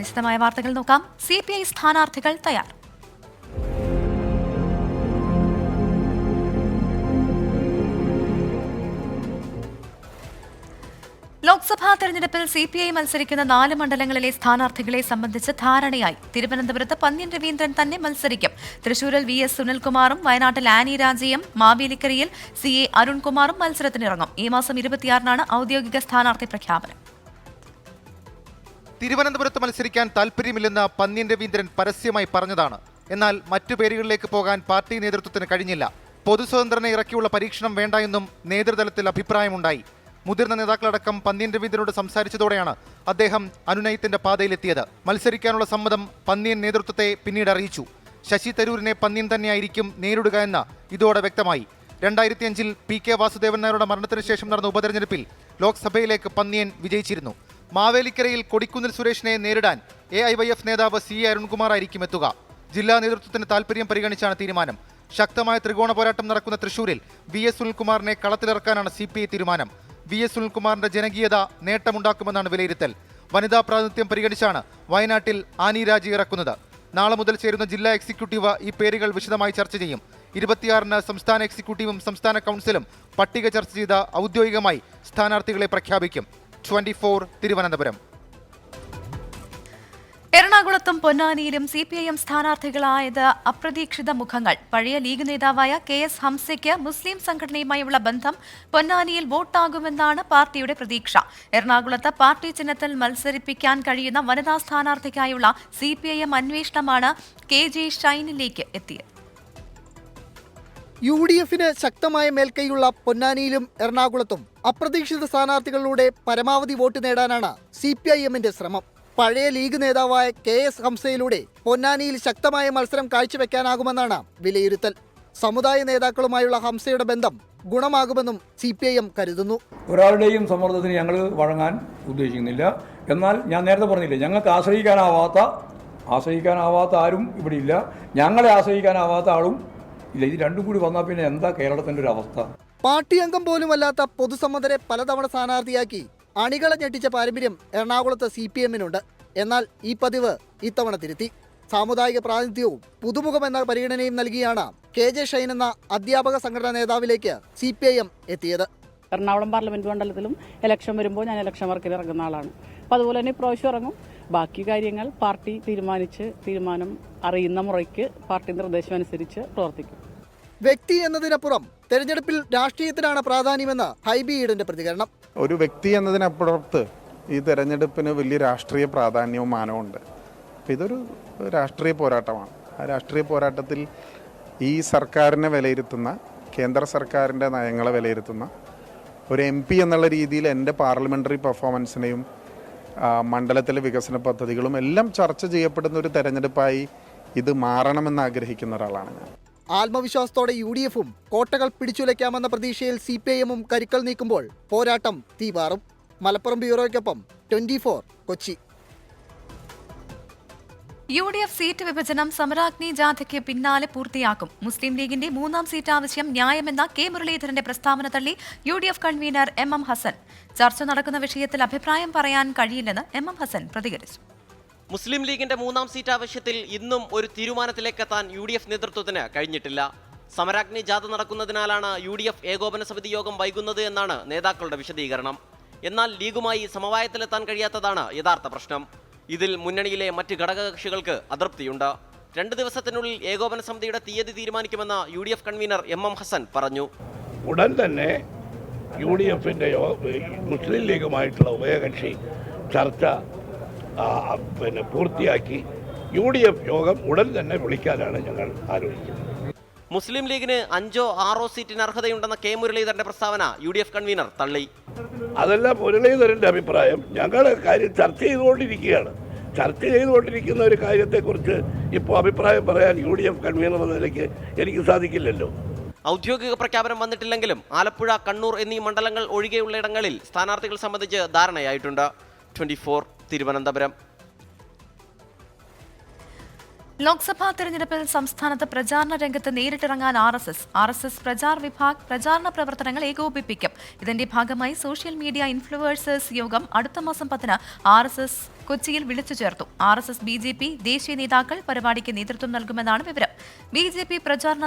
വിശദമായ വാർത്തകൾ നോക്കാം. CPI സ്ഥാനാർത്ഥികൾ തയ്യാർ. ലോക്സഭാ തെരഞ്ഞെടുപ്പിൽ CPI മത്സരിക്കുന്ന 4 മണ്ഡലങ്ങളിലെ സ്ഥാനാർത്ഥികളെ സംബന്ധിച്ച് ധാരണയായി. തിരുവനന്തപുരത്ത് പന്ന്യൻ രവീന്ദ്രൻ തന്നെ മത്സരിക്കും. തൃശൂരിൽ VS സുനിൽകുമാറും വയനാട്ടിൽ ആനി രാജയും മാവേലിക്കരയിൽ CA അരുൺകുമാറും മത്സരത്തിനിറങ്ങും. ഈ മാസം 26-നാണ് ഔദ്യോഗിക സ്ഥാനാർത്ഥി പ്രഖ്യാപനം. തിരുവനന്തപുരത്ത് മത്സരിക്കാൻ താൽപര്യമില്ലെന്ന് പന്ന്യൻ രവീന്ദ്രൻ പരസ്യമായി പറഞ്ഞതാണ്. എന്നാൽ മറ്റു പേരുകളിലേക്ക് പോകാൻ പാർട്ടി നേതൃത്വത്തിന് കഴിഞ്ഞില്ല. പൊതുസ്വതന്ത്രനെ ഇറക്കിയുള്ള പരീക്ഷണം വേണ്ട എന്നും നേതൃതലത്തിൽ അഭിപ്രായമുണ്ടായി. മുതിർന്ന നേതാക്കളടക്കം പന്ന്യൻ രവീന്ദ്രനോട് സംസാരിച്ചതോടെയാണ് അദ്ദേഹം അനുനയത്തിന്റെ പാതയിലെത്തിയത്. മത്സരിക്കാനുള്ള സമ്മതം പന്ന്യൻ നേതൃത്വത്തെ പിന്നീട് അറിയിച്ചു. ശശി തരൂരിനെ പന്ന്യൻ തന്നെയായിരിക്കും നേരിടുക എന്ന് ഇതോടെ വ്യക്തമായി. 2005-ൽ PK വാസുദേവൻ നായരുടെ മരണത്തിന് ശേഷം നടന്ന ഉപതെരഞ്ഞെടുപ്പിൽ ലോക്സഭയിലേക്ക് പന്ന്യൻ വിജയിച്ചിരുന്നു. മാവേലിക്കരയിൽ കൊടിക്കുന്നിൽ സുരേഷിനെ നേരിടാൻ AIYF നേതാവ് CA അരുൺകുമാറായിരിക്കും എത്തുക. ജില്ലാ നേതൃത്വത്തിന് താൽപര്യം പരിഗണിച്ചാണ് തീരുമാനം. ശക്തമായ ത്രികോണ പോരാട്ടം നടക്കുന്ന തൃശൂരിൽ VS സുനിൽകുമാറിനെ കളത്തിലിറക്കാനാണ് CPI തീരുമാനം. VS സുനിൽകുമാറിന്റെ ജനകീയത നേട്ടമുണ്ടാക്കുമെന്നാണ് വിലയിരുത്തൽ. വനിതാ പ്രാതിനിധ്യം പരിഗണിച്ചാണ് വയനാട്ടിൽ ആനി രാജി ഇറക്കുന്നത്. നാളെ മുതൽ ചേരുന്ന ജില്ലാ എക്സിക്യൂട്ടീവ് ഈ പേരുകൾ വിശദമായി ചർച്ച ചെയ്യും. 26-ന് സംസ്ഥാന എക്സിക്യൂട്ടീവും സംസ്ഥാന കൗൺസിലും പട്ടിക ചർച്ച ചെയ്ത് ഔദ്യോഗികമായി സ്ഥാനാർത്ഥികളെ പ്രഖ്യാപിക്കും. 24 തിരുവനന്തപുരം. എറണാകുളത്തും പൊന്നാനിയിലും CPIM സ്ഥാനാർത്ഥികളായത് അപ്രതീക്ഷിത മുഖങ്ങൾ. പഴയ ലീഗ് നേതാവായ KS ഹംസയ്ക്ക് മുസ്ലിം സംഘടനയുമായുള്ള ബന്ധം പൊന്നാനിയിൽ വോട്ടാകുമെന്നാണ് പാർട്ടിയുടെ പ്രതീക്ഷ. എറണാകുളത്ത് പാർട്ടി ചിഹ്നത്തിൽ മത്സരിപ്പിക്കാൻ കഴിയുന്ന വനിതാ സ്ഥാനാർത്ഥിക്കായുള്ള CPIM അന്വേഷണമാണ് KJ ഷൈനിലേക്ക് എത്തിയത്. UDFന് ശക്തമായ മേൽക്കൈയുള്ള പൊന്നാനിയിലും എറണാകുളത്തും അപ്രതീക്ഷിത സ്ഥാനാർത്ഥികളിലൂടെ പരമാവധി വോട്ട് നേടാനാണ് CPIMന്റെ ശ്രമം. പഴയ ലീഗ് നേതാവായ KS ഹംസയിലൂടെ പൊന്നാനിയിൽ ശക്തമായ മത്സരം കാഴ്ചവെക്കാനാകുമെന്നാണ് വിലയിരുത്തൽ. സമുദായ നേതാക്കളുമായുള്ള ഹംസയുടെ ബന്ധം ഗുണമാകുമെന്നും CPIM കരുതുന്നു. ഒരാളുടെയും സമ്മർദ്ദത്തിന് ഞങ്ങൾ വഴങ്ങാൻ ഉദ്ദേശിക്കുന്നില്ല. എന്നാൽ ഞാൻ നേരത്തെ പറഞ്ഞില്ലേ, ഞങ്ങൾക്ക് ആശ്രയിക്കാനാവാത്ത ആരും ഇവിടെ ഇല്ല. ഞങ്ങളെ ആശ്രയിക്കാനാവാത്ത ആളും ഇല്ല. ഇത് രണ്ടും കൂടി വന്നാൽ പിന്നെ എന്താ കേരളത്തിൻ്റെ ഒരു അവസ്ഥ? പാർട്ടി അംഗം പോലുമല്ലാത്ത പൊതുസമ്മതരെ പലതവണ സ്ഥാനാർത്ഥിയാക്കി അണികളെ ഞെട്ടിച്ച പാരമ്പര്യം എറണാകുളത്ത് CPIMനുണ്ട്. എന്നാൽ ഈ പതിവ് ഇത്തവണ തിരുത്തി. സാമുദായിക പ്രാതിനിധ്യവും പുതുമുഖമെന്ന പരിഗണനയും നൽകിയാണ് KJ ഷൈൻ എന്ന അധ്യാപക സംഘടനാ നേതാവിലേക്ക് CPIM എത്തിയത്. എറണാകുളം പാർലമെന്റ് മണ്ഡലത്തിലും ഇലക്ഷൻ വരുമ്പോൾ ഞാൻ ഇലക്ഷൻ വർക്കിൽ ഇറങ്ങുന്ന ആളാണ്. അപ്പോൾ അതുപോലെ തന്നെ ഇപ്രാവശ്യം ഇറങ്ങും. ബാക്കി കാര്യങ്ങൾ പാർട്ടി തീരുമാനം അറിയുന്ന മുറയ്ക്ക് പാർട്ടി നിർദ്ദേശം അനുസരിച്ച് പ്രവർത്തിക്കും. വ്യക്തി എന്നതിനപ്പുറം തെരഞ്ഞെടുപ്പിൽ രാഷ്ട്രീയത്തിനാണ് പ്രാധാന്യമെന്ന് ഹൈബി ഈഡന്റെ പ്രതികരണം. ഒരു വ്യക്തി എന്നതിനപ്പുറത്ത് ഈ തെരഞ്ഞെടുപ്പിന് വലിയ രാഷ്ട്രീയ പ്രാധാന്യവും മാനവും ഉണ്ട്. അപ്പം ഇതൊരു രാഷ്ട്രീയ പോരാട്ടമാണ്. ആ രാഷ്ട്രീയ പോരാട്ടത്തിൽ ഈ സർക്കാരിനെ വിലയിരുത്തുന്ന, കേന്ദ്ര സർക്കാരിൻ്റെ നയങ്ങളെ വിലയിരുത്തുന്ന ഒരു MP എന്നുള്ള രീതിയിൽ എൻ്റെ പാർലമെൻ്ററി പെർഫോമൻസിനെയും മണ്ഡലത്തിലെ വികസന പദ്ധതികളും എല്ലാം ചർച്ച ചെയ്യപ്പെടുന്ന ഒരു തെരഞ്ഞെടുപ്പായി ഇത് മാറണമെന്ന് ആഗ്രഹിക്കുന്ന ഒരാളാണ് ഞാൻ. ആത്മവിശ്വാസത്തോടെ UDFും കോട്ടകൾ പിടിച്ചുലയ്ക്കാമെന്ന പ്രതീക്ഷയിൽ CPIMും കരുക്കൾ നീക്കുമ്പോൾ പോരാട്ടം തീപാറും. മലപ്പുറം ബ്യൂറോയ്ക്കൊപ്പം 24 കൊച്ചി. UDF സീറ്റ് വിഭജനം സമരാഗ്നി ജാഥയ്ക്ക് പിന്നാലെ പൂർത്തിയാക്കും. മുസ്ലിം ലീഗിന്റെ 3ാം സീറ്റ് ആവശ്യം ന്യായമെന്ന K മുരളീധരന്റെ പ്രസ്താവന തള്ളി UDF കൺവീനർ MM ഹസൻ. ചർച്ച നടക്കുന്ന വിഷയത്തിൽ അഭിപ്രായം പറയാൻ കഴിയില്ലെന്ന് MM ഹസൻ പ്രതികരിച്ചു. മുസ്ലിം ലീഗിന്റെ 3ാം സീറ്റ് ആവശ്യത്തിൽ ഇന്നും ഒരു തീരുമാനത്തിലേക്കെത്താൻ UDF നേതൃത്വത്തിന് കഴിഞ്ഞിട്ടില്ല. സമരാഗ്നി ജാഥ നടക്കുന്നതിനാലാണ് UDF ഏകോപന സമിതി യോഗം വൈകുന്നത് എന്നാണ് നേതാക്കളുടെ വിശദീകരണം. എന്നാൽ ലീഗുമായി സമവായത്തിലെത്താൻ കഴിയാത്തതാണ് യഥാർത്ഥ പ്രശ്നം. ഇതിൽ മുന്നണിയിലെ മറ്റ് ഘടകകക്ഷികൾക്ക് അതൃപ്തിയുണ്ട്. 2 ദിവസത്തിനുള്ളിൽ ഏകോപന സമിതിയുടെ തീയതി തീരുമാനിക്കുമെന്ന് UDF കൺവീനർ MM ഹസൻ പറഞ്ഞു. ഉടൻ തന്നെ UDFന്റെ മുസ്ലിം ലീഗുമായിട്ടുള്ള ഉഭയകക്ഷി ചർച്ച പൂർത്തിയാക്കി UDF യോഗം ഉടൻ തന്നെ വിളിക്കാനാണ് ഞങ്ങൾ ആലോചിക്കുന്നത്. മുസ്ലിം ലീഗിന് 5 or 6 സീറ്റിന് അർഹതയുണ്ടെന്ന K മുരളീധരന്റെ പ്രസ്താവന UDF കൺവീനർ തള്ളി. അതല്ല മുരളീധരന്റെ അഭിപ്രായം. ഞങ്ങൾ കാര്യം ചർച്ച ചെയ്തുകൊണ്ടിരിക്കുന്ന ഒരു കാര്യത്തെക്കുറിച്ച് ഇപ്പോൾ അഭിപ്രായം പറയാൻ UDF കൺവീനർ എന്ന നിലയ്ക്ക് എനിക്ക് സാധിക്കില്ലല്ലോ. ഔദ്യോഗിക പ്രഖ്യാപനം വന്നിട്ടില്ലെങ്കിലും ആലപ്പുഴ, കണ്ണൂർ എന്നീ മണ്ഡലങ്ങൾ ഒഴികെയുള്ളയിടങ്ങളിൽ സ്ഥാനാർത്ഥികൾ സംബന്ധിച്ച് ധാരണയായിട്ടുണ്ട്. 24 തിരുവനന്തപുരം. ലോക്സഭാ തെരഞ്ഞെടുപ്പിൽ സംസ്ഥാനത്ത് പ്രചാരണ രംഗത്ത് നേരിട്ടിറങ്ങാൻ RSS പ്രചാർ വിഭാഗ് പ്രചാരണ പ്രവർത്തനങ്ങൾ ഏകോപിപ്പിക്കും. ഇതിന്റെ ഭാഗമായി സോഷ്യൽ മീഡിയ ഇൻഫ്ലുവൻസേഴ്സ് യോഗം അടുത്ത മാസം 10-ന് RSS കൊച്ചിയിൽ വിളിച്ചു ചേർത്തു. RSS BJP ദേശീയ നേതാക്കൾ പരിപാടിക്ക് നേതൃത്വം നൽകുമെന്നാണ് വിവരം. BJP പ്രചാരണ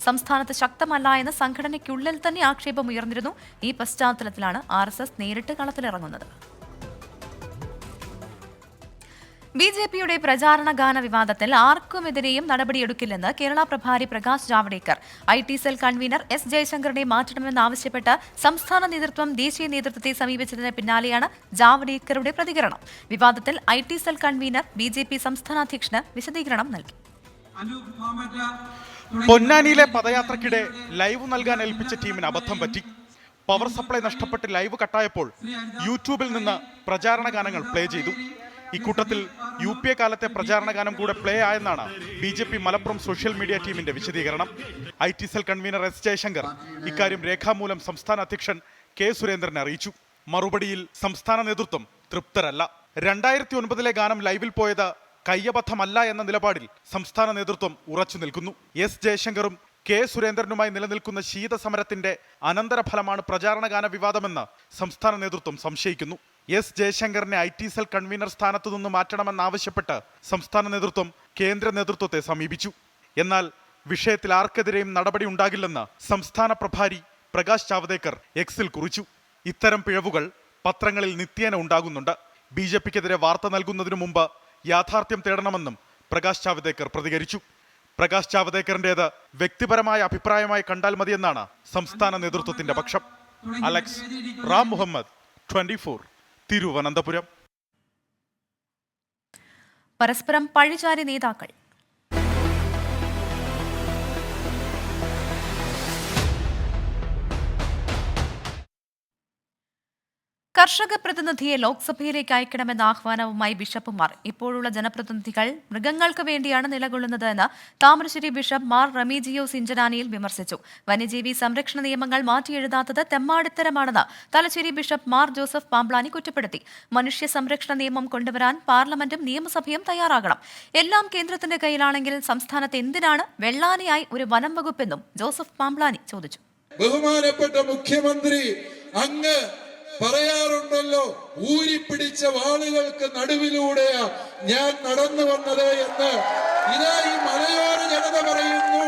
സംസ്ഥാനത്ത് ശക്തമല്ല എന്ന സംഘടനയ്ക്കുള്ളിൽ തന്നെ ആക്ഷേപം ഉയർന്നിരുന്നു. ഈ പശ്ചാത്തലത്തിലാണ് RSS നേരിട്ട് കളത്തിലിറങ്ങുന്നത്. BJPയുടെ പ്രചാരണ ഗാന വിവാദത്തിൽ ആർക്കുമെതിരെയും നടപടിയെടുക്കില്ലെന്ന് കേരള പ്രഭാരി Prakash Javadekar. IT cell convener S ജയശങ്കറിനെ മാറ്റണമെന്നാവശ്യപ്പെട്ട് സംസ്ഥാന നേതൃത്വം ദേശീയ നേതൃത്വത്തെ സമീപിച്ചതിന് പിന്നാലെയാണ് ജാവ്ദേക്കറുടെ പ്രതികരണം. വിവാദത്തിൽ IT സെൽ കൺവീനർ BJP സംസ്ഥാന അധ്യക്ഷന് വിശദീകരണം നൽകി. പൊന്നാനിയിലെ പദയാത്രയ്ക്കിടെ ലൈവ് നൽകാൻ ഏൽപ്പിച്ച ടീമിന് അബദ്ധം പറ്റി. പവർ സപ്ലൈ നഷ്ടപ്പെട്ട് ലൈവ് കട്ടായപ്പോൾ യൂട്യൂബിൽ നിന്ന് പ്രചാരണ ഗാനങ്ങൾ പ്ലേ ചെയ്തു. ഇക്കൂട്ടത്തിൽ UPA കാലത്തെ പ്രചാരണ ഗാനം കൂടെ പ്ലേ ആയെന്നാണ് BJP മലപ്പുറം സോഷ്യൽ മീഡിയ ടീമിന്റെ വിശദീകരണം. IT cell convener S Jayashankar ഇക്കാര്യം രേഖാമൂലം സംസ്ഥാന അധ്യക്ഷൻ K സുരേന്ദ്രനെ അറിയിച്ചു. മറുപടിയിൽ സംസ്ഥാന നേതൃത്വം തൃപ്തരല്ല. 2009 ഗാനം ലൈവിൽ പോയത് കയ്യബദ്ധമല്ല എന്ന നിലപാടിൽ സംസ്ഥാന നേതൃത്വം ഉറച്ചു നിൽക്കുന്നു. S ജയശങ്കറും K സുരേന്ദ്രനുമായി നിലനിൽക്കുന്ന ശീതസമരത്തിന്റെ അനന്തരഫലമാണ് പ്രചാരണ ഗാന വിവാദമെന്ന് സംസ്ഥാന നേതൃത്വം സംശയിക്കുന്നു. S ജയശങ്കറിനെ IT സെൽ കൺവീനർ സ്ഥാനത്തു നിന്ന് മാറ്റണമെന്നാവശ്യപ്പെട്ട് സംസ്ഥാന നേതൃത്വം കേന്ദ്ര നേതൃത്വത്തെ സമീപിച്ചു. എന്നാൽ വിഷയത്തിൽ ആർക്കെതിരെയും നടപടി ഉണ്ടാകില്ലെന്ന് സംസ്ഥാന പ്രഭാരി പ്രകാശ് ജാവ്ദേക്കർ Xൽ കുറിച്ചു. ഇത്തരം പിഴവുകൾ പത്രങ്ങളിൽ നിത്യേന ഉണ്ടാകുന്നുണ്ട്. BJPക്കെതിരെ വാർത്ത നൽകുന്നതിനു മുമ്പ് യാഥാർത്ഥ്യം തേടണമെന്നും പ്രകാശ് ജാവ്ദേക്കർ പ്രതികരിച്ചു. പ്രകാശ് ജാവ്ദേക്കറിന്റേത് വ്യക്തിപരമായ അഭിപ്രായമായി കണ്ടാൽ മതിയെന്നാണ് സംസ്ഥാന നേതൃത്വത്തിന്റെ പക്ഷം. അലക്സ് റാം മുഹമ്മദ്, 24, തിരുവനന്തപുരം. പരസ്പരം പഴിചാരി നേതാക്കൾ. കർഷക പ്രതിനിധിയെ ലോക്സഭയിലേക്ക് അയക്കണമെന്ന ആഹ്വാനവുമായി ബിഷപ്പുമാർ. ഇപ്പോഴുള്ള ജനപ്രതിനിധികൾ മൃഗങ്ങൾക്ക് വേണ്ടിയാണ് നിലകൊള്ളുന്നത് എന്ന് താമരശ്ശേരി ബിഷപ്പ് മാർ റമീജിയോ സിഞ്ചനാനിയിൽ വിമർശിച്ചു. വന്യജീവി സംരക്ഷണ നിയമങ്ങൾ മാറ്റിയെഴുതാത്തത് തെമ്മാടിത്തരമാണെന്ന് തലശ്ശേരി ബിഷപ്പ് മാർ ജോസഫ് പാംബ്ലാനി കുറ്റപ്പെടുത്തി. മനുഷ്യ സംരക്ഷണ നിയമം കൊണ്ടുവരാൻ പാർലമെന്റും നിയമസഭയും തയ്യാറാകണം. എല്ലാം കേന്ദ്രത്തിന്റെ കയ്യിലാണെങ്കിൽ സംസ്ഥാനത്ത് എന്തിനാണ് വെള്ളാനയായി ഒരു വനം വകുപ്പെന്നും ജോസഫ് പാംബ്ലാനി ചോദിച്ചു. ബഹുമാനപ്പെട്ട മുഖ്യമന്ത്രി അങ്ങ് പറയാറുണ്ടല്ലോ, ഊരിപ്പിടിച്ച വാളുകൾക്ക് നടുവിലൂടെയാ ഞാൻ നടന്നു വന്നത് എന്ന്. ഇതാ ഈ മലയോര ജനത പറയുന്നു,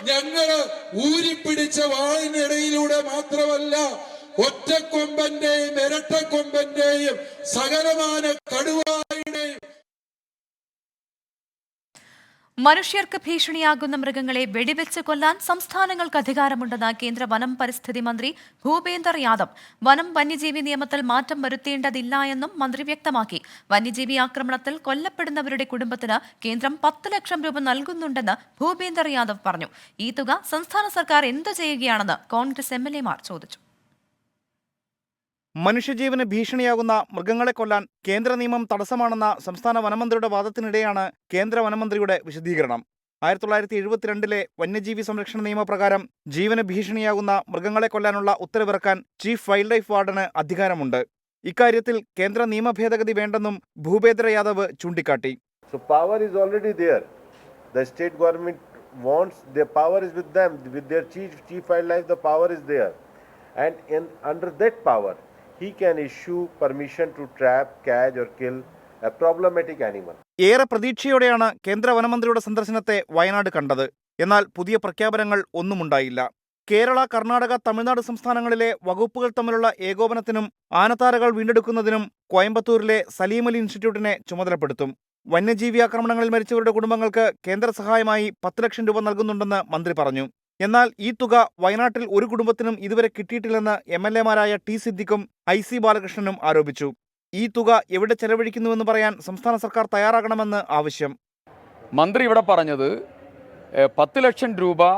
ഞങ്ങള് ഊരിപ്പിടിച്ച വാളിനിടയിലൂടെ മാത്രമല്ല, ഒറ്റക്കൊമ്പന്റെയും ഇരട്ടക്കൊമ്പന്റെയും സകലമാന കടുവായുടെയും മനുഷ്യർക്ക് ഭീഷണിയാകുന്ന മൃഗങ്ങളെ വെടിവെച്ച് കൊല്ലാൻ സംസ്ഥാനങ്ങൾക്ക് അധികാരമുണ്ടെന്ന് കേന്ദ്ര വനം പരിസ്ഥിതി മന്ത്രി ഭൂപേന്ദർ യാദവ്. വനം വന്യജീവി നിയമത്തിൽ മാറ്റം വരുത്തേണ്ടതില്ല എന്നും മന്ത്രി വ്യക്തമാക്കി. വന്യജീവി ആക്രമണത്തിൽ കൊല്ലപ്പെടുന്നവരുടെ കുടുംബത്തിന് കേന്ദ്രം 10 ലക്ഷം രൂപ നൽകുന്നുണ്ടെന്ന് ഭൂപേന്ദർ യാദവ് പറഞ്ഞു. ഈ തുക സംസ്ഥാന സർക്കാർ എന്തു ചെയ്യുകയാണെന്ന് കോൺഗ്രസ് MLA മാർ ചോദിച്ചു. മനുഷ്യജീവന് ഭീഷണിയാകുന്ന മൃഗങ്ങളെ കൊല്ലാൻ കേന്ദ്ര നിയമം തടസ്സമാണെന്ന സംസ്ഥാന വനമന്ത്രിയുടെ വാദത്തിനിടെയാണ് കേന്ദ്ര വനമന്ത്രിയുടെ വിശദീകരണം. 1972 വന്യജീവി സംരക്ഷണ നിയമപ്രകാരം ജീവന് ഭീഷണിയാകുന്ന മൃഗങ്ങളെ കൊല്ലാനുള്ള ഉത്തരവിറക്കാൻ ചീഫ് വൈൽഡ് ലൈഫ് വാർഡന് അധികാരമുണ്ട്. ഇക്കാര്യത്തിൽ കേന്ദ്ര നിയമ ഭേദഗതി വേണ്ടെന്നും ഭൂപേന്ദ്ര യാദവ് ചൂണ്ടിക്കാട്ടി. So power is already there. The state government wants, their power is with them, with their chief wildlife, the power is there. And under that power, he can issue permission to trap, catch or kill a problematic animal. ഏറെ പ്രതീക്ഷയോടെയാണ് കേന്ദ്ര വനമന്ത്രിയുടെ സന്ദർശനത്തെ വയനാട് കണ്ടത്. എന്നാൽ പുതിയ പ്രഖ്യാപനങ്ങൾ ഒന്നുമുണ്ടായില്ല. കേരള, കർണാടക, തമിഴ്നാട് സംസ്ഥാനങ്ങളിലെ വകുപ്പുകൾ തമ്മിലുള്ള ഏകോപനത്തിനും ആനത്താരകൾ വീണ്ടെടുക്കുന്നതിനും കോയമ്പത്തൂരിലെ സലീം അലി ഇൻസ്റ്റിറ്റ്യൂട്ടിനെ ചുമതലപ്പെടുത്തും. വന്യജീവി ആക്രമണങ്ങളിൽ മരിച്ചവരുടെ കുടുംബങ്ങൾക്ക് കേന്ദ്ര സഹായമായി 10 ലക്ഷം രൂപ നൽകുന്നുണ്ടെന്ന് മന്ത്രി പറഞ്ഞു. എന്നാൽ ഈ തുക വയനാട്ടിൽ ഒരു കുടുംബത്തിനും ഇതുവരെ കിട്ടിയിട്ടില്ലെന്ന് MLA മാരായ T സിദ്ദിഖും IC ബാലകൃഷ്ണനും ആരോപിച്ചു. ഈ തുക എവിടെ ചെലവഴിക്കുന്നുവെന്ന് പറയാൻ സംസ്ഥാന സർക്കാർ തയ്യാറാകണമെന്ന് ആവശ്യം. മന്ത്രി ഇവിടെ പറഞ്ഞത് 10 ലക്ഷം രൂപ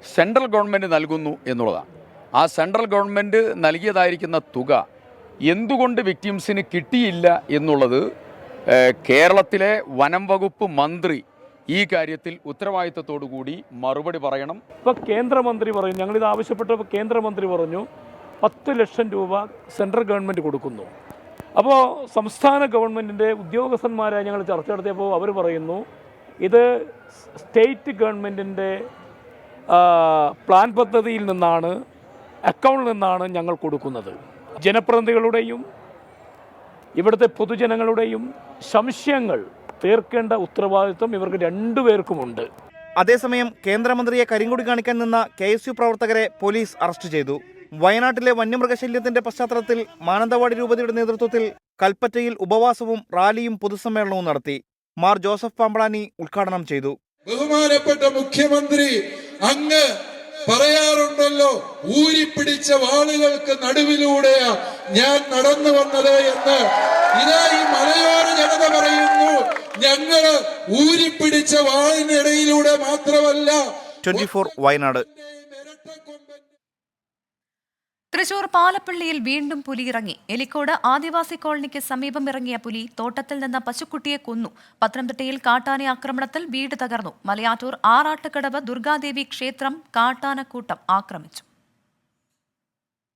സെൻട്രൽ ഗവൺമെൻറ് നൽകുന്നു എന്നുള്ളതാണ്. ആ സെൻട്രൽ ഗവൺമെൻറ് നൽകിയതായിരിക്കുന്ന തുക എന്തുകൊണ്ട് വിക്ടിംസിന് കിട്ടിയില്ല എന്നുള്ളത് കേരളത്തിലെ വനം വകുപ്പ് മന്ത്രി ഈ കാര്യത്തിൽ ഉത്തരവാദിത്തത്തോടുകൂടി മറുപടി പറയണം. ഇപ്പോൾ കേന്ദ്രമന്ത്രി പറഞ്ഞു, ഞങ്ങളിത് ആവശ്യപ്പെട്ടപ്പോൾ കേന്ദ്രമന്ത്രി പറഞ്ഞു 10 ലക്ഷം രൂപ സെൻട്രൽ ഗവൺമെൻറ് കൊടുക്കുന്നു. അപ്പോൾ സംസ്ഥാന ഗവൺമെൻറ്റിൻ്റെ ഉദ്യോഗസ്ഥന്മാരായി ഞങ്ങൾ ചർച്ച നടത്തിയപ്പോൾ അവർ പറയുന്നു ഇത് സ്റ്റേറ്റ് ഗവൺമെൻറ്റിൻ്റെ പ്ലാൻ പദ്ധതിയിൽ നിന്നാണ്, അക്കൗണ്ടിൽ നിന്നാണ് ഞങ്ങൾ കൊടുക്കുന്നത്. ജനപ്രതിനിധികളുടെയും ഇവിടുത്തെ പൊതുജനങ്ങളുടെയും സംശയങ്ങൾ തീർക്കേണ്ട ഉത്തരവാദിത്വം ഇവർക്ക് രണ്ടുപേർക്കുമുണ്ട്. അതേസമയം കേന്ദ്രമന്ത്രിയെ കരിങ്കൊടി കാണിക്കാൻ നിന്ന KSU പ്രവർത്തകരെ പോലീസ് അറസ്റ്റ് ചെയ്തു. വയനാട്ടിലെ വന്യമൃഗശല്യത്തിന്റെ പശ്ചാത്തലത്തിൽ മാനന്തവാടി രൂപതയുടെ നേതൃത്വത്തിൽ കൽപ്പറ്റയിൽ ഉപവാസവും റാലിയും പൊതുസമ്മേളനവും നടത്തി. മാർ ജോസഫ് പാമ്പളാനി ഉദ്ഘാടനം ചെയ്തു. ബഹുമാനപ്പെട്ട മുഖ്യമന്ത്രി അങ്ങ് പറയാറുണ്ടല്ലോ, ഊരിപ്പിടിച്ച വാളുകൾക്ക് നടുവിലൂടെയാ ഞാൻ നടന്നു വന്നത് എന്ന്. ഇതാ ഈ മലയോര ജനത പറയുന്നു, ഞങ്ങള് ഊരിപ്പിടിച്ച വാളിനിടയിലൂടെ മാത്രമല്ല. 24 വയനാട്. തൃശൂർ പാലപ്പള്ളിയിൽ വീണ്ടും പുലി ഇറങ്ങി. എലിക്കോട് ആദിവാസി കോളനിക്ക് സമീപം ഇറങ്ങിയ പുലി തോട്ടത്തിൽ നിന്ന് പശുക്കുട്ടിയെ കൊന്നു. പത്തനംതിട്ടയിൽ കാട്ടാന ആക്രമണത്തിൽ വീട് തകർന്നു. മലയാറ്റൂർ ആറാട്ടുകടവ് ദുർഗാദേവി ക്ഷേത്രം കാട്ടാനക്കൂട്ടം ആക്രമിച്ചു.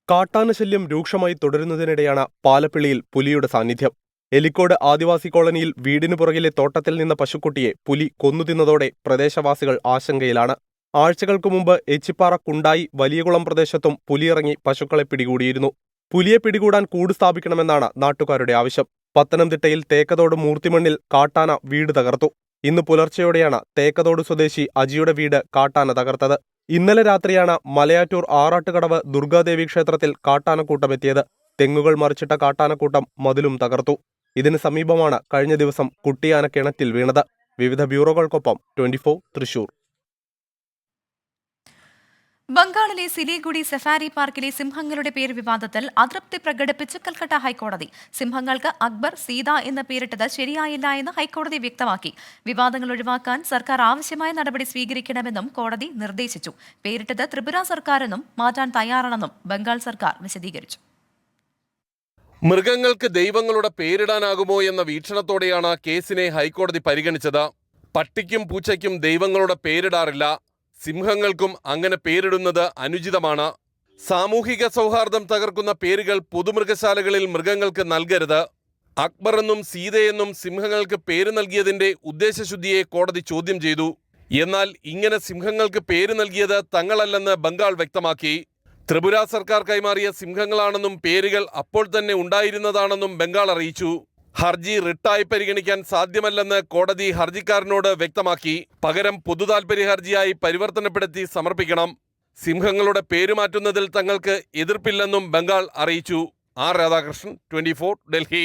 കാട്ടാനശല്യം രൂക്ഷമായി തുടരുന്നതിനിടെയാണ് പാലപ്പള്ളിയിൽ പുലിയുടെ സാന്നിധ്യം. എലിക്കോട് ആദിവാസി കോളനിയിൽ വീടിനു പുറകിലെ തോട്ടത്തിൽ നിന്ന പശുക്കുട്ടിയെ പുലി കൊന്നുതിന്നതോടെ പ്രദേശവാസികൾ ആശങ്കയിലാണ്. ആഴ്ചകൾക്ക് മുമ്പ് എച്ചിപ്പാറ കുണ്ടായി വലിയകുളം പ്രദേശത്തും പുലിയിറങ്ങി പശുക്കളെ പിടികൂടിയിരുന്നു. പുലിയെ പിടികൂടാൻ കൂട് സ്ഥാപിക്കണമെന്നാണ് നാട്ടുകാരുടെ ആവശ്യം. പത്തനംതിട്ടയിൽ തേക്കതോട് മൂർത്തിമണ്ണിൽ കാട്ടാന വീട് തകർത്തു. ഇന്ന് പുലർച്ചെയോടെയാണ് തേക്കതോട് സ്വദേശി അജിയുടെ വീട് കാട്ടാന തകർത്തത്. ഇന്നലെ രാത്രിയാണ് മലയാറ്റൂർ ആറാട്ടുകടവ് ദുർഗാദേവി ക്ഷേത്രത്തിൽ കാട്ടാനക്കൂട്ടമെത്തിയത്. തെങ്ങുകൾ മറിച്ചിട്ട കാട്ടാനക്കൂട്ടം മതിലും തകർത്തു. ഇതിന് സമീപമാണ് കഴിഞ്ഞ ദിവസം കുട്ടിയാന കിണറ്റിൽ വീണത്. വിവിധ ബ്യൂറോകൾക്കൊപ്പം 24 തൃശൂർ. ബംഗാളിലെ സിലിഗുഡി സഫാരി പാർക്കിലെ സിംഹങ്ങളുടെ പേര് വിവാദത്തിൽ അതൃപ്തി പ്രകടിപ്പിച്ച് കൽക്കട്ട ഹൈക്കോടതി. സിംഹങ്ങൾക്ക് അക്ബർ, സീത എന്ന പേരിട്ടത് ശരിയായില്ല എന്ന് ഹൈക്കോടതി വ്യക്തമാക്കി. വിവാദങ്ങൾ ഒഴിവാക്കാൻ സർക്കാർ ആവശ്യമായ നടപടി സ്വീകരിക്കണമെന്നും കോടതി നിർദ്ദേശിച്ചു. പേരിട്ടത് ത്രിപുര സർക്കാരെന്നും മാറ്റാൻ തയ്യാറാണെന്നും ബംഗാൾ സർക്കാർ വിശദീകരിച്ചു. മൃഗങ്ങൾക്ക് ദൈവങ്ങളുടെ പേരിടാനാകുമോ എന്ന വീക്ഷണത്തോടെയാണ് കേസിനെ ഹൈക്കോടതി പരിഗണിച്ചത്. പട്ടിക്കും പൂച്ചയ്ക്കും ദൈവങ്ങളുടെ പേരിടാറില്ല. സിംഹങ്ങൾക്കും അങ്ങനെ പേരിടുന്നത് അനുചിതമാണ്. സാമൂഹിക സൗഹാർദ്ദം തകർക്കുന്ന പേരുകൾ പൊതുമൃഗശാലകളിൽ മൃഗങ്ങൾക്ക് നൽകരുത്. അക്ബർ എന്നും സീതയെന്നും സിംഹങ്ങൾക്ക് പേര് നൽകിയതിന്റെ ഉദ്ദേശശുദ്ധിയെ കോടതി ചോദ്യം ചെയ്തു. എന്നാൽ ഇങ്ങനെ സിംഹങ്ങൾക്ക് പേര് നൽകിയത് തങ്ങളല്ലെന്ന് ബംഗാൾ വ്യക്തമാക്കി. ത്രിപുര സർക്കാർ കൈമാറിയ സിംഹങ്ങളാണെന്നും പേരുകൾ അപ്പോൾ തന്നെ ഉണ്ടായിരുന്നതാണെന്നും ബംഗാൾ അറിയിച്ചു. ഹർജി റിട്ടായി പരിഗണിക്കാൻ സാധ്യമല്ലെന്ന് കോടതി ഹർജിക്കാരനോട് വ്യക്തമാക്കി. പകരം പൊതുതാൽപര്യ ഹർജിയായി പരിവർത്തനപ്പെടുത്തി സമർപ്പിക്കണം. സിംഹങ്ങളുടെ പേരുമാറ്റുന്നതിൽ തങ്ങൾക്ക് എതിർപ്പില്ലെന്നും ബംഗാൾ അറിയിച്ചു. ആർ രാധാകൃഷ്ണൻ, 24 ഡൽഹി.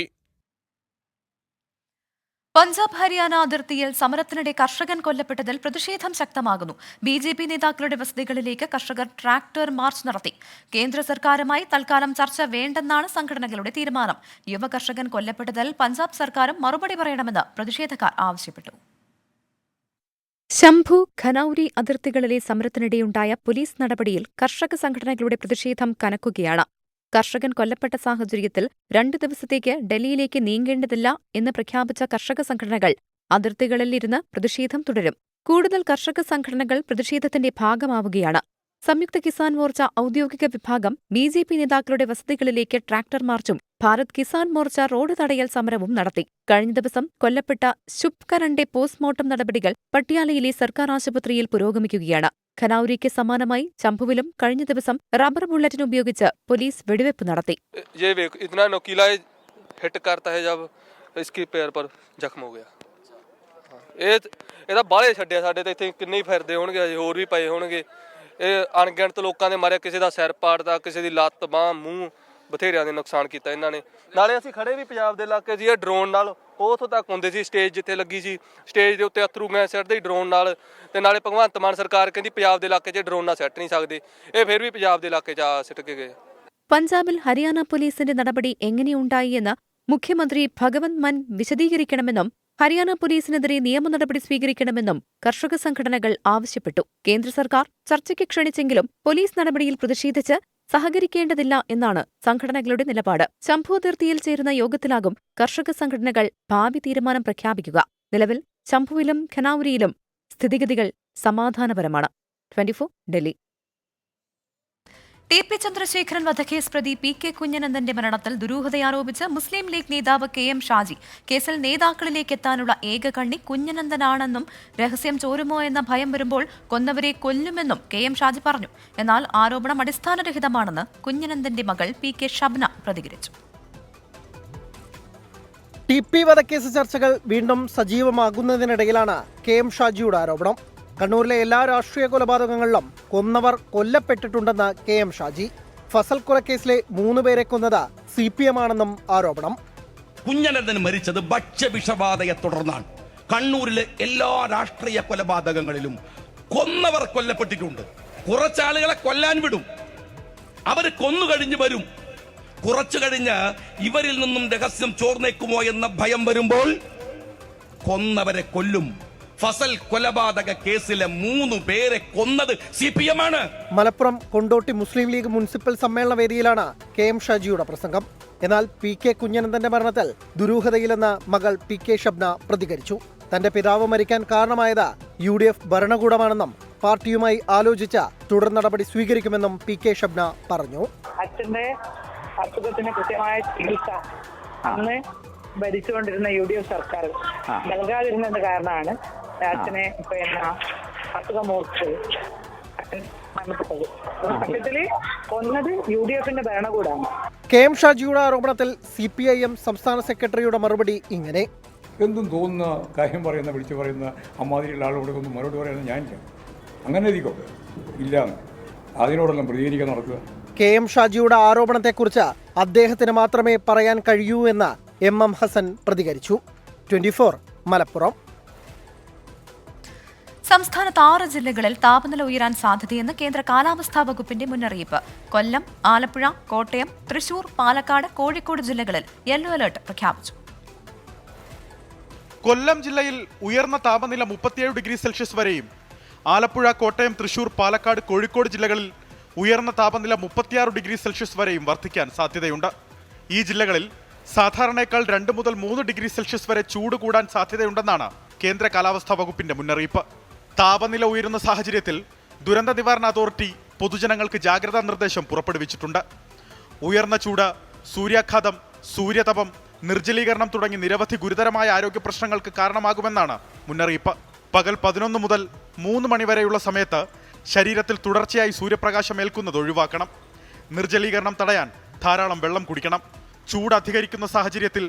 പഞ്ചാബ് ഹരിയാന അതിർത്തിയിൽ സമരത്തിനിടെ കർഷകൻ കൊല്ലപ്പെട്ടതിൽ പ്രതിഷേധം ശക്തമാകുന്നു. BJP നേതാക്കളുടെ വസതികളിലേക്ക് കർഷകർ ട്രാക്ടർ മാർച്ച് നടത്തി. കേന്ദ്ര സർക്കാരുമായി തൽക്കാലം ചർച്ച വേണ്ടെന്നാണ് സംഘടനകളുടെ തീരുമാനം. യുവ കർഷകൻ കൊല്ലപ്പെട്ടതിൽ പഞ്ചാബ് സർക്കാരും മറുപടി പറയണമെന്ന് പ്രതിഷേധക്കാർ ആവശ്യപ്പെട്ടു. ശംഭു ഖനൌരി അതിർത്തികളിലെ സമരത്തിനിടെയുണ്ടായ പോലീസ് നടപടിയിൽ കർഷക സംഘടനകളുടെ പ്രതിഷേധം കനക്കുകയാണ്. കർഷകൻ കൊല്ലപ്പെട്ട സാഹചര്യത്തിൽ 2 ദിവസത്തേക്ക് ഡൽഹിയിലേക്ക് നീങ്ങേണ്ടതില്ല എന്ന് പ്രഖ്യാപിച്ച കർഷക സംഘടനകൾ അതിർത്തികളിലിരുന്ന് പ്രതിഷേധം തുടരും. കൂടുതൽ കർഷക സംഘടനകൾ പ്രതിഷേധത്തിന്റെ ഭാഗമാവുകയാണ്. സംയുക്ത കിസാൻ മോർച്ച ഔദ്യോഗിക വിഭാഗം BJP നേതാക്കളുടെ വസതികളിലേക്ക് ട്രാക്ടർ മാർച്ചും ഭാരത് കിസാൻ മോർച്ച റോഡ് തടയൽ സമരവും നടത്തി. കഴിഞ്ഞ ദിവസം കൊല്ലപ്പെട്ട ശുഭ്കരന്റെ പോസ്റ്റ്മോർട്ടം നടപടികൾ പട്യാലയിലെ സർക്കാർ ആശുപത്രിയിൽ പുരോഗമിക്കുകയാണ്. ഖനൌരിക്ക് സമാനമായി ചംഭുവിലും കഴിഞ്ഞ ദിവസം റബ്ബർ ബുള്ളറ്റിന് ഉപയോഗിച്ച് പോലീസ് വെടിവെപ്പ് നടത്തി. ਇਹਦਾ ਬਾਹਲੇ ਛੱਡਿਆ ਸਾਡੇ ਤੇ ਇੱਥੇ ਕਿੰਨੇ ਹੀ ਫਿਰਦੇ ਹੋਣਗੇ, ਅਜੇ ਹੋਰ ਵੀ ਪਏ ਹੋਣਗੇ। ਇਹ ਅਣਗਿਣਤ ਲੋਕਾਂ ਦੇ ਮਾਰੇ ਕਿਸੇ ਦਾ ਸਿਰ ਪਾੜਦਾ, ਕਿਸੇ ਦੀ ਲੱਤ ਬਾਂਹ ਮੂੰਹ ਬਥੇਰਿਆਂ ਦੇ ਨੁਕਸਾਨ ਕੀਤਾ ਇਹਨਾਂ ਨੇ। ਨਾਲੇ ਅਸੀਂ ਖੜੇ ਵੀ ਪੰਜਾਬ ਦੇ ਇਲਾਕੇ 'ਚ ਇਹ ਡਰੋਨ ਨਾਲ ਉਹ ਉੱਥੋਂ ਤੱਕ ਹੁੰਦੇ ਸੀ, ਸਟੇਜ ਜਿੱਥੇ ਲੱਗੀ ਸੀ ਸਟੇਜ ਦੇ ਉੱਤੇ ਅਥਰੂ ਗੈਸ ਸਿੱਟਦੇ ਹੀ ਡਰੋਨ ਨਾਲ। ਤੇ ਨਾਲੇ ਭਗਵੰਤ ਮਾਨ ਸਰਕਾਰ ਕਹਿੰਦੀ ਪੰਜਾਬ ਦੇ ਇਲਾਕੇ 'ਚ ਡਰੋਨ ਨਾਲ ਸਿੱਟ ਨਹੀਂ ਸਕਦੇ, ਇਹ ਫਿਰ ਵੀ ਪੰਜਾਬ ਦੇ ਇਲਾਕੇ 'ਚ ਸਿੱਟ ਕੇ ਗਏ। പഞ്ചാബിൽ ഹരിയാന പോലീസിന്റെ നടപടി എങ്ങനെയുണ്ടായി എന്ന് മുഖ്യമന്ത്രി ഭഗവന്ത് മാൻ വിശദീകരിക്കണമെന്നും ഹരിയാന പോലീസിനെതിരെ നിയമ നടപടി സ്വീകരിക്കണമെന്നും കർഷക സംഘടനകൾ ആവശ്യപ്പെട്ടു. കേന്ദ്ര സർക്കാർ ചർച്ചയ്ക്ക് ക്ഷണിച്ചെങ്കിലും പോലീസ് നടപടിയിൽ പ്രതിഷേധിച്ച് സഹകരിക്കേണ്ടതില്ല എന്നാണ് സംഘടനകളുടെ നിലപാട്. ശംഭു അതിർത്തിയിൽ ചേരുന്ന യോഗത്തിലാകും കർഷക സംഘടനകൾ ഭാവി തീരുമാനം പ്രഖ്യാപിക്കുക. നിലവിൽ ശംഭുവിലും ഖനൌരിയിലും സ്ഥിതിഗതികൾ സമാധാനപരമാണ്. 24 ഡൽഹി. ടി പി ചന്ദ്രശേഖരൻ വധക്കേസ് പ്രതി PK കുഞ്ഞനന്ദന്റെ മരണത്തിൽ ദുരൂഹതയാരോപിച്ച് മുസ്ലിം ലീഗ് നേതാവ് KM ഷാജി. കേസിൽ നേതാക്കളിലേക്ക് എത്താനുള്ള ഏക കണ്ണി കുഞ്ഞനന്ദനാണെന്നും രഹസ്യം ചോരുമോ എന്ന ഭയം വരുമ്പോൾ കൊന്നവരെ കൊല്ലുമെന്നും KM ഷാജി പറഞ്ഞു. എന്നാൽ ആരോപണം അടിസ്ഥാനരഹിതമാണെന്ന് കുഞ്ഞനന്ദന്റെ മകൾ PK ഷബ്ന പ്രതികരിച്ചു. TP വധക്കേസ് ചർച്ചകൾ വീണ്ടും സജീവമാകുന്നതിനിടയിലാണ് KM ഷാജിയുടെ ആരോപണം. കണ്ണൂരിലെ എല്ലാ രാഷ്ട്രീയ കൊലപാതകങ്ങളിലും കൊന്നവർ കൊല്ലപ്പെട്ടിട്ടുണ്ടെന്ന് KM ഷാജി. ഫസൽ കൊലക്കേസിലെ 3 പേരെ കൊന്നത് CPM ആണെന്നും ആരോപണം. കുഞ്ഞനന്ദൻ മരിച്ചത് ഭക്ഷ്യവിഷബാധയെ തുടർന്നാണ്. കണ്ണൂരിലെ എല്ലാ രാഷ്ട്രീയ കൊലപാതകങ്ങളിലും കൊന്നവർ കൊല്ലപ്പെട്ടിട്ടുണ്ട്. കുറച്ചാളുകളെ കൊല്ലാൻ വിടും, അവർ കൊന്നുകഴിഞ്ഞ് വരും. കുറച്ചു കഴിഞ്ഞ് ഇവരിൽ നിന്നും രഹസ്യം ചോർന്നേക്കുമോ എന്ന ഭയം വരുമ്പോൾ കൊന്നവരെ കൊല്ലും. ഫസൽ കൊലപാതക കേസിലെ 3 പേരെ കൊന്നത് CPM ആണ്. മലപ്പുറം കൊണ്ടോട്ടി മുസ്ലിം ലീഗ് മുനിസിപ്പൽ സമ്മേളന വേദിയിലാണ് KM ഷാജിയുടെ പ്രസംഗം. എന്നാൽ PK കുഞ്ഞനന്ദന്റെ മരണത്തിൽ ദുരൂഹതയിലെന്ന് മകൾ PK ഷബ്ന പ്രതികരിച്ചു. തന്റെ പിതാവ് മരിക്കാൻ കാരണമായത് UDF ഭരണകൂടമാണെന്നും പാർട്ടിയുമായി ആലോചിച്ച തുടർ നടപടി സ്വീകരിക്കുമെന്നും PK ഷബ്ന പറഞ്ഞു. അച്ഛന്റെ അസുഖത്തിന് കൃത്യമായ ചികിത്സ അന്ന് ഭരിച്ചുകൊണ്ടിരുന്ന UDF സർക്കാർ നൽകാതിരുന്നതിന്റെ കാരണമാണ് അച്ഛനെ അസുഖം മൂർച്ചത് മരണപ്പെട്ടത്. സത്യത്തില് കൊന്നത് UDFന്റെ ഭരണകൂടമാണ്. KM ഷാജിയുടെ ആരോപണത്തിൽ CPIM സംസ്ഥാന സെക്രട്ടറിയുടെ മറുപടി ഇങ്ങനെ: എന്തും തോന്നുന്ന കാര്യം പറയുന്ന വിളിച്ചു പറയുന്ന അമ്മാതിരിയുള്ള ആളോട് ഒന്നും മറുപടി പറയുന്നത് ഞാനില്ല. അങ്ങനെ ഇരിക്കും ഇല്ല, അതിനോടെല്ലാം പ്രതികരിക്കാൻ നടക്കുക. KM ഷാജിയുടെ ആരോപണത്തെക്കുറിച്ച് അദ്ദേഹത്തിന് മാത്രമേ പറയാൻ കഴിയൂ എന്ന് MM ഹസൻ പ്രതികരിച്ചു. 24 മലപ്പുറം. സംസ്ഥാനത്ത് 6 ജില്ലകളിൽ താപനില ഉയരാൻ സാധ്യതയെന്ന് കേന്ദ്ര കാലാവസ്ഥാ വകുപ്പിന്റെ മുന്നറിയിപ്പ്. കൊല്ലം, ആലപ്പുഴ, കോട്ടയം, തൃശൂർ, പാലക്കാട്, കോഴിക്കോട് ജില്ലകളിൽ യെല്ലോ അലർട്ട് പ്രഖ്യാപിച്ചു. കൊല്ലം ജില്ലയിൽ ഉയർന്ന താപനില 37 ഡിഗ്രി സെൽഷ്യസ് വരെയും, ആലപ്പുഴ, കോട്ടയം, തൃശൂർ, പാലക്കാട്, കോഴിക്കോട് ജില്ലകളിൽ ഉയർന്ന താപനില 36 ഡിഗ്രി സെൽഷ്യസ് വരെയും വർദ്ധിക്കാൻ സാധ്യതയുണ്ട്. ഈ ജില്ലകളിൽ സാധാരണയേക്കാൾ 2 മുതൽ 3 ഡിഗ്രി സെൽഷ്യസ് വരെ ചൂട് കൂടാൻ സാധ്യതയുണ്ടെന്നാണ് കേന്ദ്ര കാലാവസ്ഥാ വകുപ്പിന്റെ മുന്നറിയിപ്പ്. താപനില ഉയരുന്ന സാഹചര്യത്തിൽ ദുരന്ത നിവാരണ അതോറിറ്റി പൊതുജനങ്ങൾക്ക് ജാഗ്രതാ നിർദ്ദേശം പുറപ്പെടുവിച്ചിട്ടുണ്ട്. ഉയർന്ന ചൂട്, സൂര്യാഘാതം, സൂര്യതപം, നിർജ്ജലീകരണം തുടങ്ങി നിരവധി ഗുരുതരമായ ആരോഗ്യ പ്രശ്നങ്ങൾക്ക് കാരണമാകുമെന്നാണ് മുന്നറിയിപ്പ്. പകൽ 11 മുതൽ 3 മണി വരെയുള്ള സമയത്ത് ശരീരത്തിൽ തുടർച്ചയായി സൂര്യപ്രകാശം ഏൽക്കുന്നത് ഒഴിവാക്കണം. നിർജ്ജലീകരണം തടയാൻ ധാരാളം വെള്ളം കുടിക്കണം. ചൂട് അധികരിക്കുന്ന സാഹചര്യത്തിൽ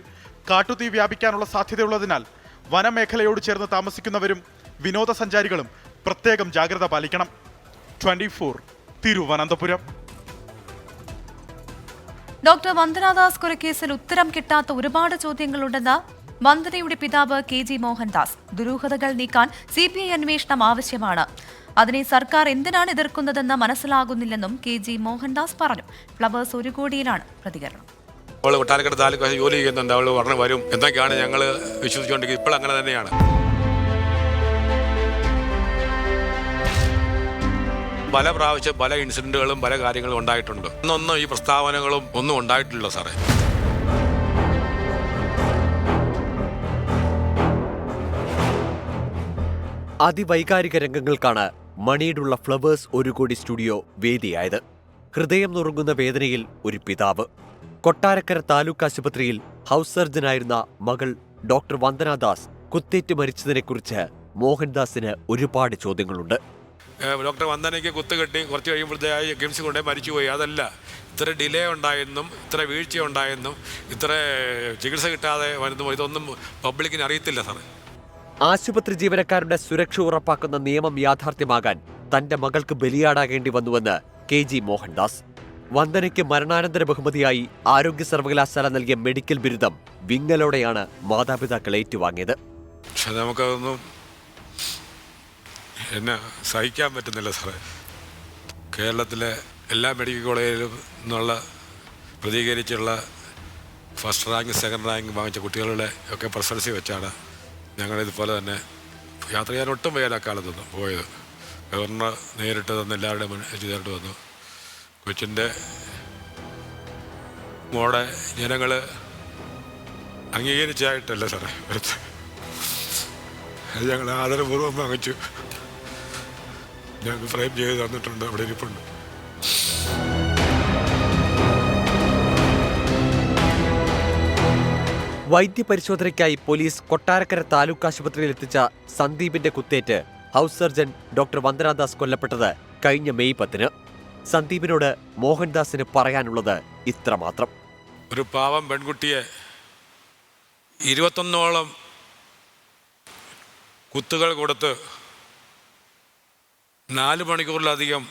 കാട്ടുതീ വ്യാപിക്കാനുള്ള സാധ്യതയുള്ളതിനാൽ വനമേഖലയോട് ചേർന്ന് താമസിക്കുന്നവരും വിനോദസഞ്ചാരികളും പ്രത്യേകം ജാഗ്രത പാലിക്കണം. 24 തിരുവനന്തപുരം. ഡോക്ടർ വന്ദനാദാസ് കൊലക്കേസിൽ ഉത്തരം കിട്ടാത്ത ഒരുപാട് ചോദ്യങ്ങളുണ്ടെന്ന് വന്ദനയുടെ പിതാവ് KG മോഹൻദാസ്. ദുരൂഹതകൾ നീക്കാൻ CBI അന്വേഷണം ആവശ്യമാണ്. അതിനെ സർക്കാർ എന്തിനാണ് എതിർക്കുന്നതെന്ന് മനസ്സിലാകുന്നില്ലെന്നും KG മോഹൻദാസ് പറഞ്ഞു. ഫ്ലവേഴ്സ് 1 കോടിയിലാണ് പ്രതികരണം. അവൾ കൊട്ടാരക്കര താലൂക്ക് ജോലി ചെയ്യുന്നുണ്ട്, അവൾ ഉടനെ വരും എന്നൊക്കെയാണ് ഞങ്ങൾ വിശ്വസിച്ചുകൊണ്ടിരിക്കുന്നത്. ഇപ്പോൾ അങ്ങനെ തന്നെയാണ്. പല പ്രാവശ്യം പല ഇൻസിഡന്റുകളും പല കാര്യങ്ങളും ഉണ്ടായിട്ടുണ്ട്. ഒന്നും ഈ പ്രസ്താവനകളും ഒന്നും ഉണ്ടായിട്ടില്ല സാറേ. അതിവൈകാരിക രംഗങ്ങൾക്കാണ് മണിയിലുള്ള ഫ്ലവേഴ്സ് 1 കോടി സ്റ്റുഡിയോ വേദിയായത്. ഹൃദയം നുറുങ്ങുന്ന വേദനയിൽ ഒരു പിതാവ്. കൊട്ടാരക്കര താലൂക്ക് ആശുപത്രിയിൽ ഹൗസ് സർജനായിരുന്ന മകൾ ഡോക്ടർ വന്ദനാദാസ് കുത്തേറ്റ് മരിച്ചതിനെക്കുറിച്ച് മോഹൻദാസിന് ഒരുപാട് ചോദ്യങ്ങളുണ്ട്. ഡോക്ടർ വന്ദനയ്ക്ക് കുത്തുകെട്ടി കുറച്ച് കഴിയുമ്പോഴത്തേക്ക് കിംസ് കൊണ്ടേ മരിച്ചുപോയി. അതല്ല, ഇത്ര ഡിലേ ഉണ്ടായെന്നും ഇത്ര വീഴ്ച ഉണ്ടായെന്നും ഇത്ര ചികിത്സ കിട്ടാതെ വരുന്നു ഇതൊന്നും പബ്ലിക്കിന് അറിയത്തില്ല സാറേ. ആശുപത്രി ജീവനക്കാരുടെ സുരക്ഷ ഉറപ്പാക്കുന്ന നിയമം യാഥാർത്ഥ്യമാകാൻ തന്റെ മകൾക്ക് ബലിയാടാകേണ്ടി വന്നുവെന്ന് KG മോഹൻദാസ്. വന്ദനയ്ക്ക് മരണാനന്തര ബഹുമതിയായി ആരോഗ്യ സർവകലാശാല നൽകിയ മെഡിക്കൽ ബിരുദം വിങ്ങലോടെയാണ് മാതാപിതാക്കൾ ഏറ്റുവാങ്ങിയത്. പക്ഷെ നമുക്കതൊന്നും എന്നെ സഹിക്കാൻ പറ്റുന്നില്ല സാറേ. കേരളത്തിലെ എല്ലാ മെഡിക്കൽ കോളേജിലും നിന്നുള്ള പ്രതികരിച്ചുള്ള ഫസ്റ്റ് റാങ്ക് സെക്കൻഡ് റാങ്ക് വാങ്ങിച്ച കുട്ടികളുടെ ഒക്കെ പ്രസൻസി വെച്ചാണ് ഞങ്ങളിതുപോലെ തന്നെ യാത്ര ചെയ്യാൻ ഒട്ടും വയ്യാൻ അക്കാലത്തൊന്നും പോയത്. ഗവർണർ നേരിട്ട് തന്ന് എല്ലാവരുടെയും നേരിട്ട് വന്നു. കൊച്ചിൻ്റെ മോടെ ജനങ്ങൾ അംഗീകരിച്ചായിട്ടല്ല സാറേ വരുത്ത്. അത് ഞങ്ങൾ ആദരപൂർവ്വം വാങ്ങിച്ചു. ഞങ്ങൾക്ക് ഫ്രെയിം ചെയ്ത് തന്നിട്ടുണ്ട്, അവിടെ ഇരിപ്പുണ്ട്. വൈദ്യപരിശോധനയ്ക്കായി പോലീസ് കൊട്ടാരക്കര താലൂക്ക് ആശുപത്രിയിൽ എത്തിച്ച സന്ദീപിന്റെ കുത്തേറ്റ് ഹൗസ് സർജൻ ഡോക്ടർ വന്ദനാദാസ് കൊല്ലപ്പെട്ടത് കഴിഞ്ഞ മെയ് 10-ന്. സന്ദീപിനോട് മോഹൻദാസിന് പറയാനുള്ളത് ഇത്രമാത്രം: ഒരു പാവം പെൺകുട്ടിയെ 21ഓളം കുത്തുകൾ കൊടുത്ത് 4 മണിക്കൂറിലധികം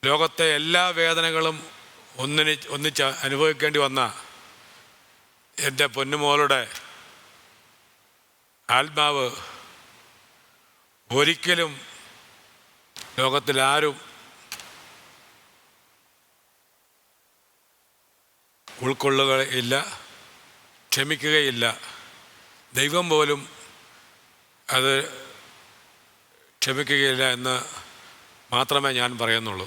ലോകത്തെ എല്ലാ വേദനകളും ഒന്നിച്ച് അനുഭവിക്കേണ്ടി വന്ന എൻ്റെ പൊന്നുമോളുടെ ആത്മാവ് ഒരിക്കലും ലോകത്തിലാരും ഉൾക്കൊള്ളുകയില്ല, ക്ഷമിക്കുകയില്ല. ദൈവം പോലും അത് ക്ഷമിക്കുകയില്ല എന്ന് മാത്രമേ ഞാൻ പറയുന്നുള്ളൂ.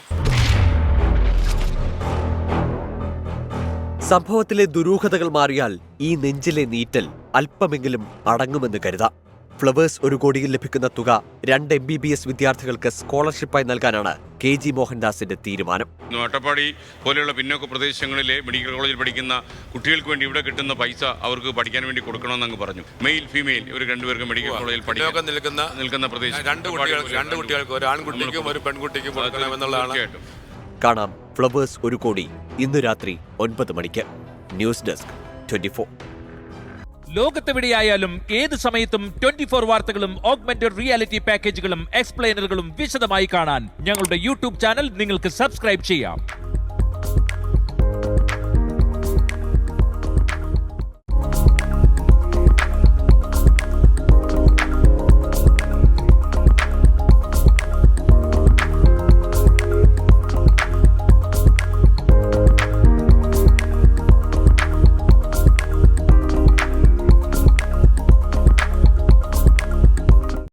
സംഭവത്തിലെ ദുരൂഹതകൾ മാറിയാൽ ഈ നെഞ്ചിലെ നീറ്റൽ അല്പമെങ്കിലും അടങ്ങുമെന്ന് കരുതാം. ഫ്ലവേഴ്സ് 1 കോടിയിൽ ലഭിക്കുന്ന തുക 2 MBBS വിദ്യാർത്ഥികൾക്ക് സ്കോളർഷിപ്പായി നൽകാനാണ് KG മോഹൻദാസിന്റെ തീരുമാനം. അട്ടപ്പാടി പോലെയുള്ള പിന്നോക്ക പ്രദേശങ്ങളിലെ മെഡിക്കൽ കോളേജിൽ പഠിക്കുന്ന കുട്ടികൾക്ക് വേണ്ടി ഇവിടെ കിട്ടുന്ന പൈസ അവർക്ക് പഠിക്കാൻ വേണ്ടി കൊടുക്കണമെന്ന് അങ്ങ് പറഞ്ഞു. മെയിൽ ഫീമെയിൽ ഇവർ 2 പേർക്ക് മെഡിക്കൽ കോളേജിൽ പഠിക്കാൻ നിൽക്കുന്ന പ്രദേശം 2 കുട്ടികൾക്ക്, ഒരു ആൺകുട്ടിക്കും ഒരു പെൺകുട്ടിക്കും കൊടുക്കണമെന്നുള്ളതാണ്. കാണാം ഫ്ലവേഴ്സ് 1 കോടി ഇന്നു രാത്രി 9 മണിക്ക്. News desk 24. ലോകത്തെവിടെയായാലും ഏത് സമയത്തും 24 വാർത്തകളും ഓഗ്മെന്റഡ് റിയാലിറ്റി പാക്കേജുകളും എക്സ്പ്ലെയിനറുകളും വിശദമായി കാണാൻ ഞങ്ങളുടെ യൂട്യൂബ് ചാനൽ നിങ്ങൾക്ക് സബ്സ്ക്രൈബ് ചെയ്യാം.